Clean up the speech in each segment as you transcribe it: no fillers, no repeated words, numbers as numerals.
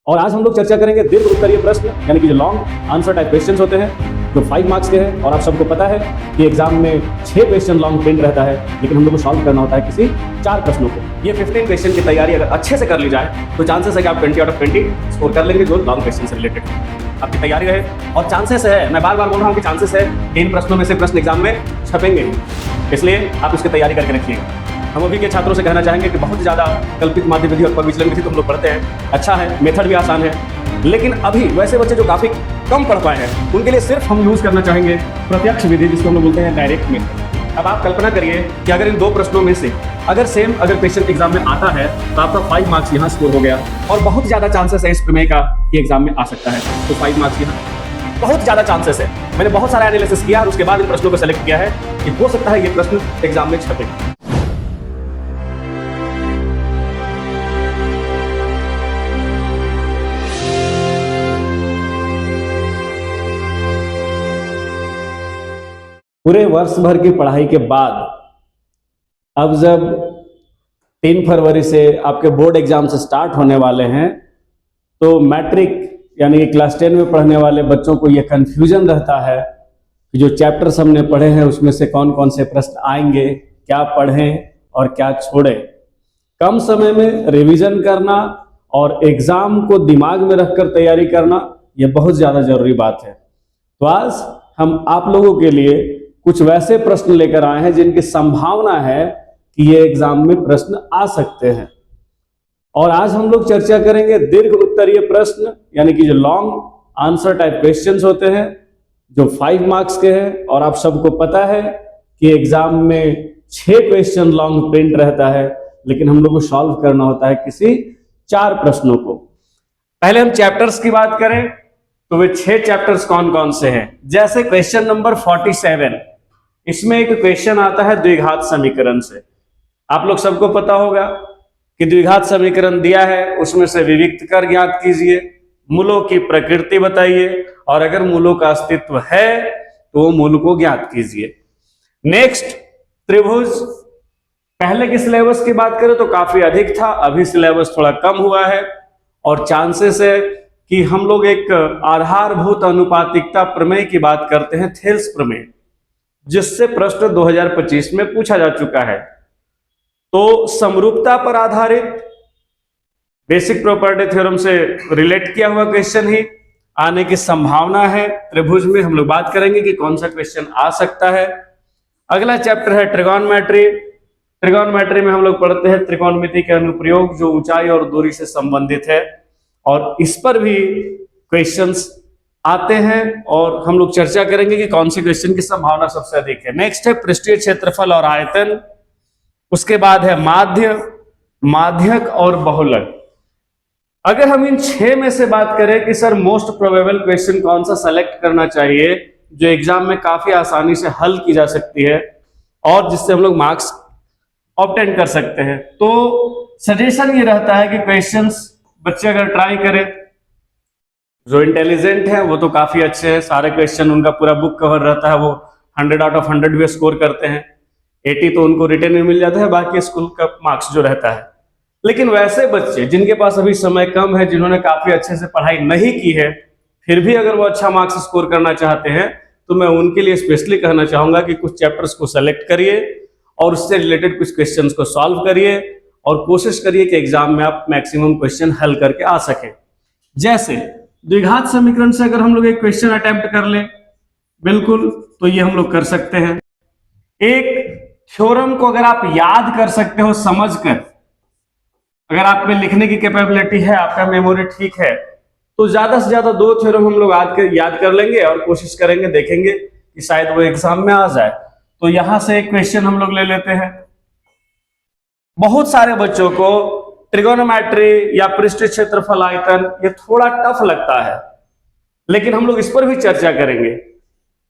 और आज हम लोग चर्चा करेंगे दीर्घ उत्तरीय प्रश्न यानी कि जो लॉन्ग आंसर टाइप क्वेश्चंस होते हैं जो 5 मार्क्स के हैं। और आप सबको पता है कि एग्जाम में 6 क्वेश्चन लॉन्ग प्रिंट रहता है, लेकिन हम लोग को सॉल्व करना होता है किसी 4 प्रश्नों को। ये 15 क्वेश्चन की तैयारी अगर अच्छे से कर ली जाए तो चांसेस है कि आप 20 आउट ऑफ 20 स्कोर कर लेंगे जो लॉन्ग क्वेश्चन से रिलेटेड आपकी तैयारी रहे। और चांसेस है, मैं बार बार बोल रहा हूँ कि चांसेस है इन प्रश्नों में से प्रश्न एग्जाम में छपेंगे ही, इसलिए आप इसकी तैयारी करके रखिएगा। हम अभी के छात्रों से कहना चाहेंगे कि बहुत ज़्यादा कल्पित माध्य विधि और प्रविचलन विधि तो हम लोग पढ़ते हैं, अच्छा है, मेथड भी आसान है, लेकिन अभी वैसे बच्चे जो काफ़ी कम पढ़ पाए हैं उनके लिए सिर्फ हम यूज़ करना चाहेंगे प्रत्यक्ष विधि, जिसको हम लोग बोलते हैं डायरेक्ट मेथड। अब आप कल्पना करिए कि अगर इन 2 प्रश्नों में से अगर क्वेश्चन एग्जाम में आता है तो आपका 5 मार्क्स यहाँ स्कोर हो गया, और बहुत ज़्यादा चांसेस है इस प्रमेय का कि एग्जाम में आ सकता है, तो 5 मार्क्स यहाँ बहुत ज़्यादा चांसेस है। मैंने बहुत सारा एनालिसिस किया और उसके बाद इन प्रश्नों को सेलेक्ट किया है कि हो सकता है ये प्रश्न एग्जाम में छपे। पूरे वर्ष भर की पढ़ाई के बाद अब जब 3 फरवरी से आपके बोर्ड एग्जाम से स्टार्ट होने वाले हैं तो मैट्रिक यानी कि क्लास 10 में पढ़ने वाले बच्चों को यह कंफ्यूजन रहता है कि जो चैप्टर्स हमने पढ़े हैं उसमें से कौन कौन से प्रश्न आएंगे, क्या पढ़ें और क्या छोड़ें। कम समय में रिवीजन करना और एग्जाम को दिमाग में रखकर तैयारी करना यह बहुत ज़्यादा जरूरी बात है। तो आज हम आप लोगों के लिए कुछ वैसे प्रश्न लेकर आए हैं जिनकी संभावना है कि ये एग्जाम में प्रश्न आ सकते हैं। और आज हम लोग चर्चा करेंगे दीर्घ उत्तरीय प्रश्न यानी कि जो लॉन्ग आंसर टाइप क्वेश्चंस होते हैं जो 5 मार्क्स के हैं। और आप सबको पता है कि एग्जाम में 6 क्वेश्चन लॉन्ग प्रिंट रहता है, लेकिन हम लोग को सॉल्व करना होता है किसी 4 प्रश्नों को। पहले हम चैप्टर्स की बात करें तो वे 6 चैप्टर्स कौन कौन से हैं। जैसे क्वेश्चन नंबर 47, इसमें एक क्वेश्चन आता है द्विघात समीकरण से। आप लोग सबको पता होगा कि द्विघात समीकरण दिया है, उसमें से विविक्त कर ज्ञात कीजिए, मूलों की प्रकृति बताइए, और अगर मूलों का अस्तित्व है तो मूल को ज्ञात कीजिए। नेक्स्ट, त्रिभुज। पहले की सिलेबस की बात करें तो काफी अधिक था, अभी सिलेबस थोड़ा कम हुआ है और चांसेस है कि हम लोग एक आधारभूत अनुपातिकता प्रमेय की बात करते हैं, थेल्स प्रमेय, जिससे प्रश्न 2025 में पूछा जा चुका है। तो समरूपता पर आधारित बेसिक प्रॉपर्टी थ्योरम से रिलेट किया हुआ क्वेश्चन ही आने की संभावना है। त्रिभुज में हम लोग बात करेंगे कि कौन सा क्वेश्चन आ सकता है। अगला चैप्टर है ट्रिगोनोमेट्री। ट्रिगोनोमेट्री में हम लोग पढ़ते हैं त्रिकोणमिति के अनुप्रयोग जो ऊंचाई और दूरी से संबंधित है, और इस पर भी क्वेश्चंस आते हैं और हम लोग चर्चा करेंगे कि कौन से क्वेश्चन की संभावना सबसे अधिक है। नेक्स्ट है पृष्ठीय क्षेत्रफल और आयतन। उसके बाद है माध्य, माध्यक और बहुलक। अगर हम इन 6 में से बात करें कि सर मोस्ट प्रोबेबल क्वेश्चन कौन सा सेलेक्ट करना चाहिए जो एग्जाम में काफी आसानी से हल की जा सकती है और जिससे हम लोग मार्क्स ऑब्टेन कर सकते हैं, तो सजेशन ये रहता है कि क्वेश्चंस बच्चे अगर ट्राई करें, जो इंटेलिजेंट है वो तो काफी अच्छे हैं, सारे क्वेश्चन उनका पूरा बुक कवर रहता है, वो 100 आउट ऑफ 100 भी स्कोर करते हैं, 80 तो उनको रिटर्न में मिल जाता है, बाकी स्कूल का मार्क्स जो रहता है। लेकिन वैसे बच्चे जिनके पास अभी समय कम है, जिन्होंने काफी अच्छे से पढ़ाई नहीं की है, फिर भी अगर वो अच्छा मार्क्स स्कोर करना चाहते हैं, तो मैं उनके लिए स्पेशली कहना चाहूंगा कि कुछ चैप्टर्स को सेलेक्ट करिए और उससे रिलेटेड कुछ क्वेश्चंस को सॉल्व करिए और कोशिश करिए कि एग्जाम में आप मैक्सिमम क्वेश्चन हल करके आ सके। जैसे द्विघात समीकरण से अगर हम लोग एक क्वेश्चन अटेम्प्ट कर ले, बिल्कुल, तो ये हम लोग कर सकते हैं। एक थ्योरम को अगर आप याद कर सकते हो समझकर, अगर आप में लिखने की कैपेबिलिटी है, आपका मेमोरी ठीक है, तो ज्यादा से ज्यादा 2 थ्योरम हम लोग याद कर लेंगे और कोशिश करेंगे, देखेंगे कि शायद वो एग्जाम में आ जाए। तो यहां से एक क्वेश्चन हम लोग ले लेते हैं। बहुत सारे बच्चों को ट्रिगोनोमेट्री या पृष्ठीय क्षेत्रफल आयतन ये थोड़ा टफ लगता है, लेकिन हम लोग इस पर भी चर्चा करेंगे।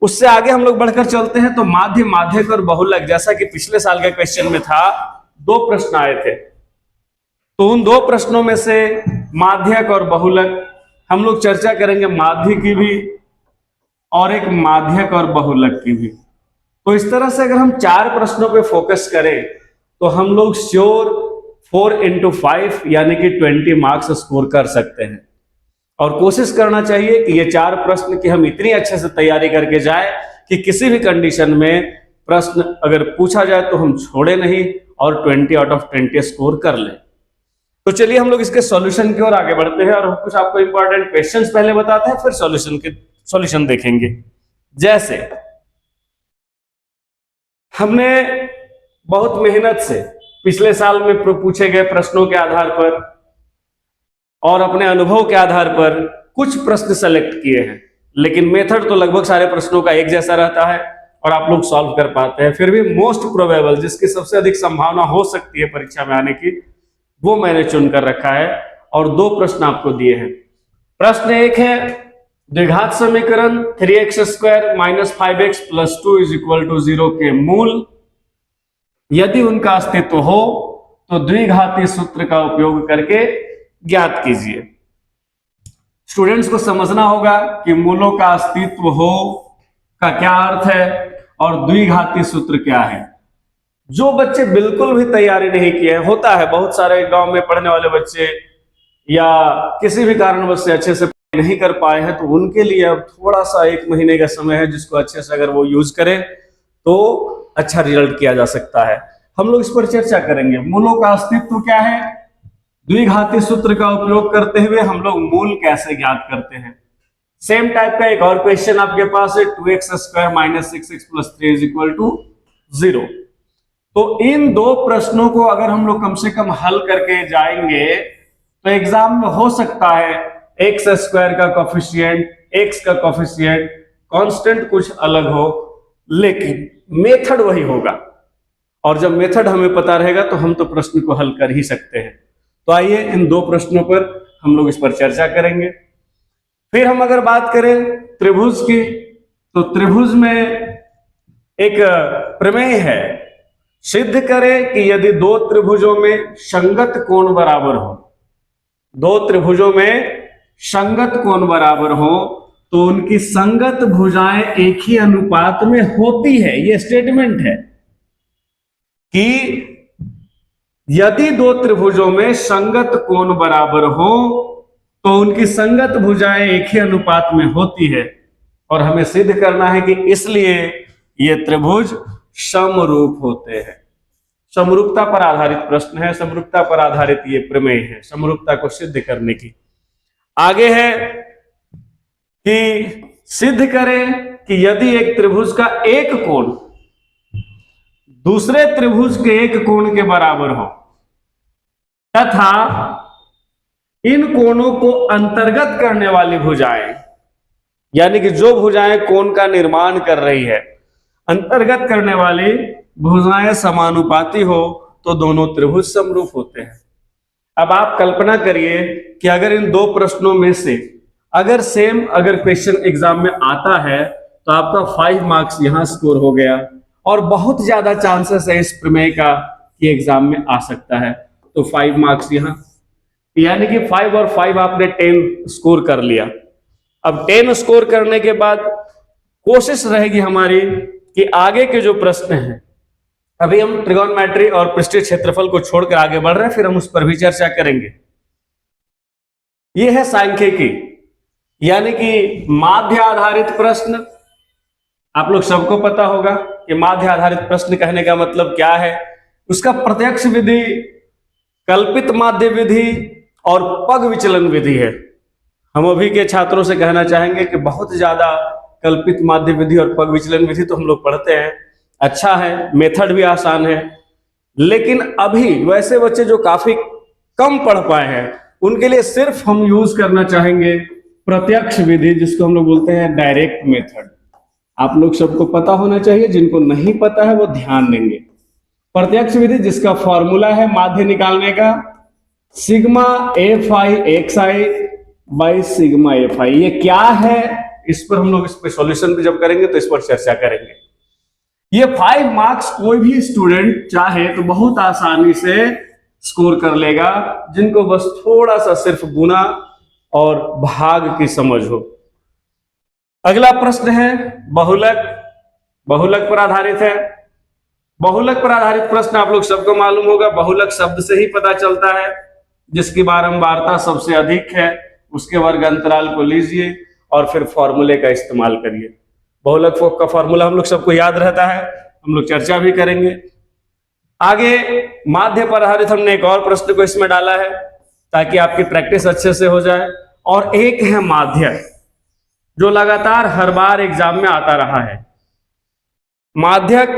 उससे आगे हम लोग बढ़कर चलते हैं तो माध्य, माध्यक और बहुलक, जैसा कि पिछले साल के क्वेश्चन में था, 2 प्रश्न आए थे, तो उन 2 प्रश्नों में से माध्यक और बहुलक हम लोग चर्चा करेंगे, माध्य की भी और एक माध्यक और बहुलक की भी। तो इस तरह से अगर हम 4 प्रश्नों पे फोकस करें तो हम लोग श्योर 4 into 5 यानी कि 20 मार्क्स स्कोर कर सकते हैं। और कोशिश करना चाहिए कि ये 4 प्रश्न की हम इतनी अच्छे से तैयारी करके जाए कि किसी भी कंडीशन में प्रश्न अगर पूछा जाए तो हम छोड़े नहीं और 20 आउट ऑफ 20 स्कोर कर लें। तो चलिए हम लोग इसके सॉल्यूशन की ओर आगे बढ़ते हैं और कुछ आपको इंपॉर्टेंट क्वेश्चंस पहले बताते हैं, फिर सॉल्यूशन देखेंगे। जैसे हमने बहुत मेहनत से पिछले साल में पूछे गए प्रश्नों के आधार पर और अपने अनुभव के आधार पर कुछ प्रश्न सेलेक्ट किए हैं, लेकिन मेथड तो लगभग सारे प्रश्नों का एक जैसा रहता है और आप लोग सॉल्व कर पाते हैं। फिर भी मोस्ट प्रोबेबल, जिसकी सबसे अधिक संभावना हो सकती है परीक्षा में आने की, वो मैंने चुन कर रखा है और 2 प्रश्न आपको दिए हैं। प्रश्न 1 है द्विघात समीकरण 3x² - 5x + 2 = 0 के मूल यदि उनका अस्तित्व हो तो द्विघाती सूत्र का उपयोग करके ज्ञात कीजिए। स्टूडेंट्स को समझना होगा कि मूलों का अस्तित्व हो का क्या अर्थ है और द्विघाती सूत्र क्या है। जो बच्चे बिल्कुल भी तैयारी नहीं किए, होता है बहुत सारे गांव में पढ़ने वाले बच्चे या किसी भी कारणवश से अच्छे से नहीं कर पाए हैं, तो उनके लिए अब थोड़ा सा 1 महीने का समय है जिसको अच्छे से अगर वो यूज करें तो अच्छा रिजल्ट किया जा सकता है। हम लोग इस पर चर्चा करेंगे। मूलों का अस्तित्व क्या है, द्विघाती सूत्र का उपयोग करते हुए हम लोग मूल कैसे ज्ञात करते हैं। सेम टाइप का एक और क्वेश्चन आपके पास है 2x² - 6x + 3 = 0। तो इन 2 प्रश्नों को अगर हम लोग कम से कम हल करके जाएंगे तो एग्जाम में हो सकता है x² का कोफिशिएंट, x का कोफिशिएंट, कांस्टेंट कुछ अलग हो, लेकिन मेथड वही होगा। और जब मेथड हमें पता रहेगा तो हम तो प्रश्न को हल कर ही सकते हैं। तो आइए इन 2 प्रश्नों पर हम लोग इस पर चर्चा करेंगे। फिर हम अगर बात करें त्रिभुज की, तो त्रिभुज में एक प्रमेय है, सिद्ध करें कि यदि 2 त्रिभुजों में संगत कोण बराबर हो, 2 त्रिभुजों में संगत कोण बराबर हो तो उनकी संगत भुजाएं एक ही अनुपात में होती है। यह स्टेटमेंट है कि यदि 2 त्रिभुजों में संगत कोण बराबर हो तो उनकी संगत भुजाएं एक ही अनुपात में होती है और हमें सिद्ध करना है कि इसलिए ये त्रिभुज समरूप होते हैं। समरूपता पर आधारित प्रश्न है, समरूपता पर आधारित ये प्रमेय है, समरूपता को सिद्ध करने की। आगे है कि सिद्ध करें कि यदि एक त्रिभुज का एक कोण दूसरे त्रिभुज के एक कोण के बराबर हो तथा इन कोणों को अंतर्गत करने वाली भुजाएं, यानी कि जो भुजाएं कोण का निर्माण कर रही है, अंतर्गत करने वाली भुजाएं समानुपाती हो तो दोनों त्रिभुज समरूप होते हैं। अब आप कल्पना करिए कि अगर इन 2 प्रश्नों में से अगर क्वेश्चन एग्जाम में आता है तो आपका 5 मार्क्स यहां स्कोर हो गया और बहुत ज्यादा चांसेस है इस प्रमेय का कि एग्जाम में आ सकता है, तो 5 मार्क्स यहां, यानी कि 5 और 5 आपने 10 स्कोर कर लिया। अब 10 स्कोर करने के बाद कोशिश रहेगी हमारी कि आगे के जो प्रश्न हैं, अभी हम ट्रिगोनोमेट्री और पृष्ठीय क्षेत्रफल को छोड़कर आगे बढ़ रहे हैं, फिर हम उस पर भी चर्चा करेंगे। यह है सांख्यिकी, यानी कि माध्य आधारित प्रश्न। आप लोग सबको पता होगा कि माध्य आधारित प्रश्न कहने का मतलब क्या है। उसका प्रत्यक्ष विधि, कल्पित माध्य विधि और पग विचलन विधि है। हम अभी के छात्रों से कहना चाहेंगे कि बहुत ज्यादा कल्पित माध्य विधि और पग विचलन विधि तो हम लोग पढ़ते हैं, अच्छा है, मेथड भी आसान है, लेकिन अभी वैसे बच्चे जो काफी कम पढ़ पाए हैं उनके लिए सिर्फ हम यूज करना चाहेंगे प्रत्यक्ष विधि, जिसको हम लोग बोलते हैं डायरेक्ट मेथड। आप लोग सबको पता होना चाहिए, जिनको नहीं पता है वो ध्यान देंगे। प्रत्यक्ष विधि जिसका फॉर्मूला है माध्य निकालने का sigma fi xi by sigma fi। ये क्या है, इस पर हम लोग इस पर सॉल्यूशन भी जब करेंगे तो इस पर चर्चा करेंगे। ये 5 मार्क्स कोई भी स्टूडेंट चाहे तो बहुत आसानी से स्कोर कर लेगा, जिनको बस थोड़ा सा सिर्फ गुना और भाग की समझ हो। अगला प्रश्न है बहुलक। बहुलक पर आधारित है। बहुलक पर आधारित प्रश्न आप लोग सबको मालूम होगा, बहुलक शब्द से ही पता चलता है, जिसकी बारंबारता सबसे अधिक है उसके वर्ग अंतराल को लीजिए और फिर फॉर्मूले का इस्तेमाल करिए। बहुलक का फॉर्मूला हम लोग सबको याद रहता है, हम लोग चर्चा भी करेंगे। आगे माध्य पर आधारित हमने एक और प्रश्न को इसमें डाला है ताकि आपकी प्रैक्टिस अच्छे से हो जाए। और एक है माध्य, जो लगातार हर बार एग्जाम में आता रहा है। माध्यक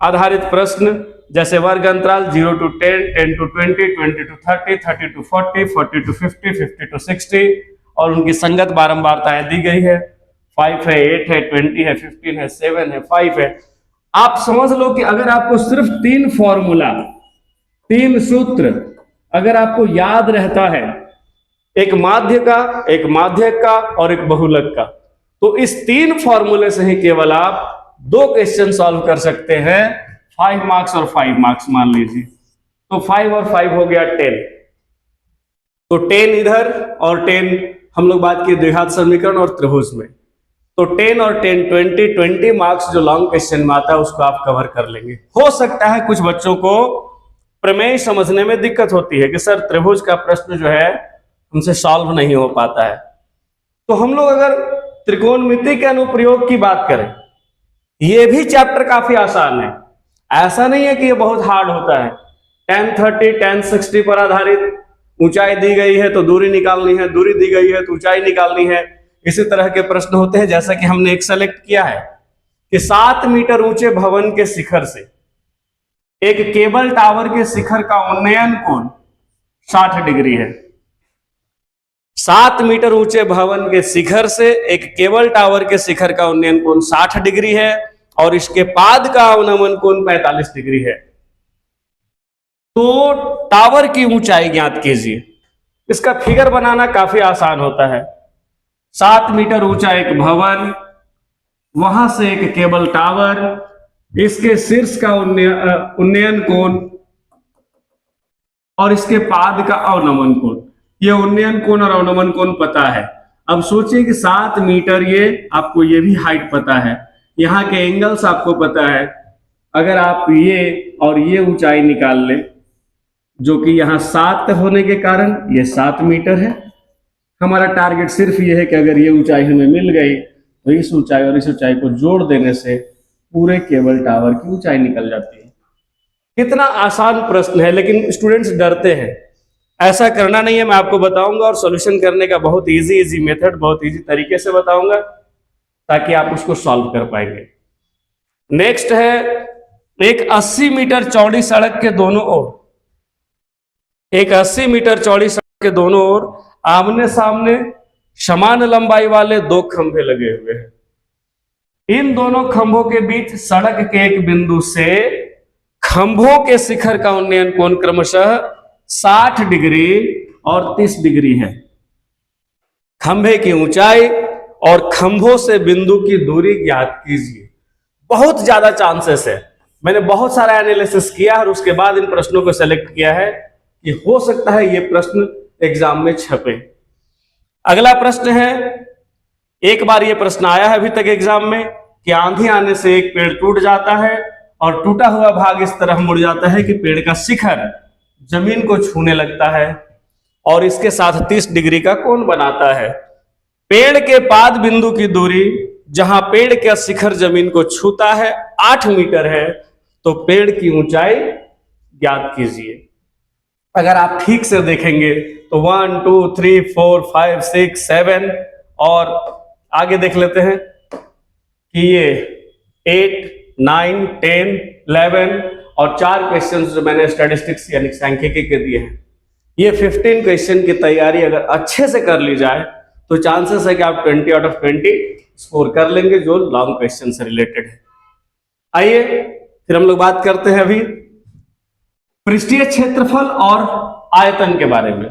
आधारित प्रश्न जैसे वर्ग अंतराल 0 to 10, 10 to 20, 20 to 30, 30 to 40, 40 to 50, 50 to 60 और उनकी संगत बारंबारताएं दी गई है। 5 है, 8 है, 20 है, 15 है, 7 है, 5 है। आप समझ लो कि अगर आपको सिर्फ 3 फॉर्मूला, 3 सूत्र अगर आपको याद रहता है, एक माध्य का, एक माध्यक का और एक बहुलक का, तो इस 3 फॉर्मूले से ही केवल आप 2 क्वेश्चन सॉल्व कर सकते हैं। 5 मार्क्स और 5 मार्क्स मान लीजिए, तो 5 और 5 हो गया 10। तो 10 इधर और 10 हम लोग बात किए द्विघात समीकरण और त्रिभुज में, तो 10 और 10 20 मार्क्स जो लॉन्ग क्वेश्चन में आता है उसको आप कवर कर लेंगे। हो सकता है कुछ बच्चों को प्रमेय समझने में दिक्कत होती है कि सर त्रिभुज का प्रश्न जो है हमसे सॉल्व नहीं हो पाता है। तो हम लोग अगर त्रिकोणमिति के अनुप्रयोग की बात करें, ये भी चैप्टर काफी आसान है, ऐसा नहीं है कि ये बहुत हार्ड होता है। 10 30 10 60 पर आधारित ऊंचाई दी गई है तो दूरी निकालनी है, दूरी दी गई है तो ऊंचाई निकालनी है। इसी तरह के प्रश्न होते हैं, जैसा कि हमने एक सेलेक्ट किया है कि 7 मीटर ऊंचे भवन के शिखर से एक केबल टावर के शिखर का उन्नयन कोण 60 डिग्री है। 7 मीटर ऊंचे भवन के शिखर से एक केबल टावर के शिखर का उन्नयन कोण 60 डिग्री है और इसके पाद का अवनमन कोण 45 डिग्री है। तो टावर की ऊंचाई ज्ञात कीजिए। इसका फिगर बनाना काफी आसान होता है। 7 मीटर ऊंचा एक भवन, वहां से एक केबल टावर, इसके शीर्ष का उन्नयन कोण और इसके पाद का अवनमन कोण। ये उन्नयन कोण और अवनमन कोण पता है। अब सोचिए कि 7 मीटर, ये आपको ये भी हाइट पता है, यहाँ के एंगल्स आपको पता है। अगर आप ये और ये ऊंचाई निकाल लें, जो कि यहाँ 7 होने के कारण ये 7 मीटर है। हमारा टारगेट सिर्फ ये है कि अगर ये ऊंचाई हमें मिल गई तो इस ऊंचाई और इस ऊंचाई को जोड़ देने से पूरे केबल टावर की ऊंचाई निकल जाती है। कितना आसान प्रश्न है, लेकिन स्टूडेंट्स डरते हैं। ऐसा करना नहीं है, मैं आपको बताऊंगा और सॉल्यूशन करने का बहुत इजी मेथड, बहुत इजी तरीके से बताऊंगा ताकि आप उसको सॉल्व कर पाएंगे। नेक्स्ट है एक 80 मीटर चौड़ी सड़क के दोनों ओर, एक 80 मीटर चौड़ी सड़क के दोनों ओर आमने सामने समान लंबाई वाले 2 खंभे लगे हुए हैं। इन दोनों खंभों के बीच सड़क के एक बिंदु से खंभों के शिखर का उन्नयन कोण क्रमशः 60 डिग्री और 30 डिग्री है। खंभे की ऊंचाई और खंभों से बिंदु की दूरी ज्ञात कीजिए। बहुत ज्यादा चांसेस है, मैंने बहुत सारा एनालिसिस किया और उसके बाद इन प्रश्नों को सेलेक्ट किया है कि हो सकता है ये प्रश्न एग्जाम में छपे। अगला प्रश्न है, एक बार ये प्रश्न आया है अभी तक एग्जाम में कि आंधी आने से एक पेड़ टूट जाता है और टूटा हुआ भाग इस तरह मुड़ जाता है कि पेड़ का शिखर जमीन को छूने लगता है और इसके साथ 30 डिग्री का कोण बनाता है। पेड़ के पाद बिंदु की दूरी जहां पेड़ का शिखर जमीन को छूता है 8 मीटर है, तो पेड़ की ऊंचाई ज्ञात कीजिए। अगर आप ठीक से देखेंगे तो 1 2 3 4 5 6 7 और आगे देख लेते हैं कि ये 8 9 10 11 और 4 क्वेश्चन जो मैंने स्टैटिस्टिक्स यानी सांख्यिकी के दिए हैं, ये 15 क्वेश्चन की तैयारी अगर अच्छे से कर ली जाए तो चांसेस है कि आप 20 आउट ऑफ 20 स्कोर कर लेंगे जो लॉन्ग क्वेश्चन से रिलेटेड है। आइए फिर हम लोग बात करते हैं अभी पृष्ठीय क्षेत्रफल और आयतन के बारे में।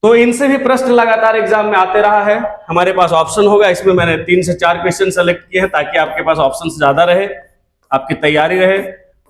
तो इनसे भी प्रश्न लगातार एग्जाम में आते रहा है। हमारे पास ऑप्शन होगा, इसमें मैंने 3 से 4 क्वेश्चन सेलेक्ट किए हैं ताकि आपके पास ऑप्शन ज्यादा रहे, आपकी तैयारी रहे।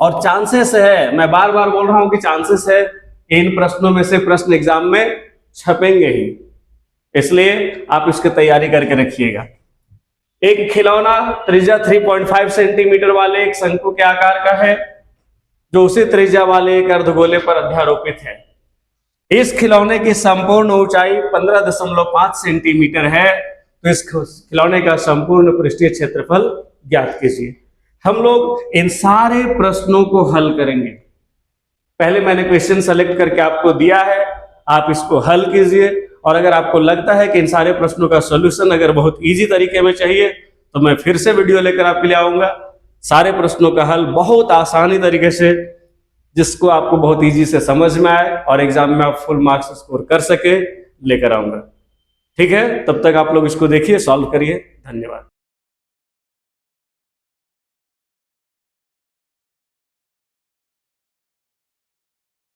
और चांसेस है, मैं बार बार बोल रहा हूं कि चांसेस है इन प्रश्नों में से प्रश्न एग्जाम में छपेंगे ही, इसलिए आप इसकी तैयारी करके रखिएगा। एक खिलौना त्रिज्या 3.5 सेंटीमीटर वाले एक शंकु के आकार का है जो उसी त्रिज्या वाले एक अर्धगोले पर अध्यारोपित है। इस खिलौने की संपूर्ण ऊंचाई 15.5 सेंटीमीटर है, तो इस खिलौने का संपूर्ण पृष्ठीय क्षेत्रफल ज्ञात कीजिए। हम लोग इन सारे प्रश्नों को हल करेंगे। पहले मैंने क्वेश्चन सेलेक्ट करके आपको दिया है, आप इसको हल कीजिए, और अगर आपको लगता है कि इन सारे प्रश्नों का सॉल्यूशन अगर बहुत इजी तरीके में चाहिए तो मैं फिर से वीडियो लेकर आपके लिए आऊंगा, सारे प्रश्नों का हल बहुत आसानी तरीके से, जिसको आपको बहुत इजी से समझ में आए और एग्जाम में आप फुल मार्क्स स्कोर कर सके, लेकर आऊंगा। ठीक है, तब तक आप लोग इसको देखिए, सॉल्व करिए। धन्यवाद।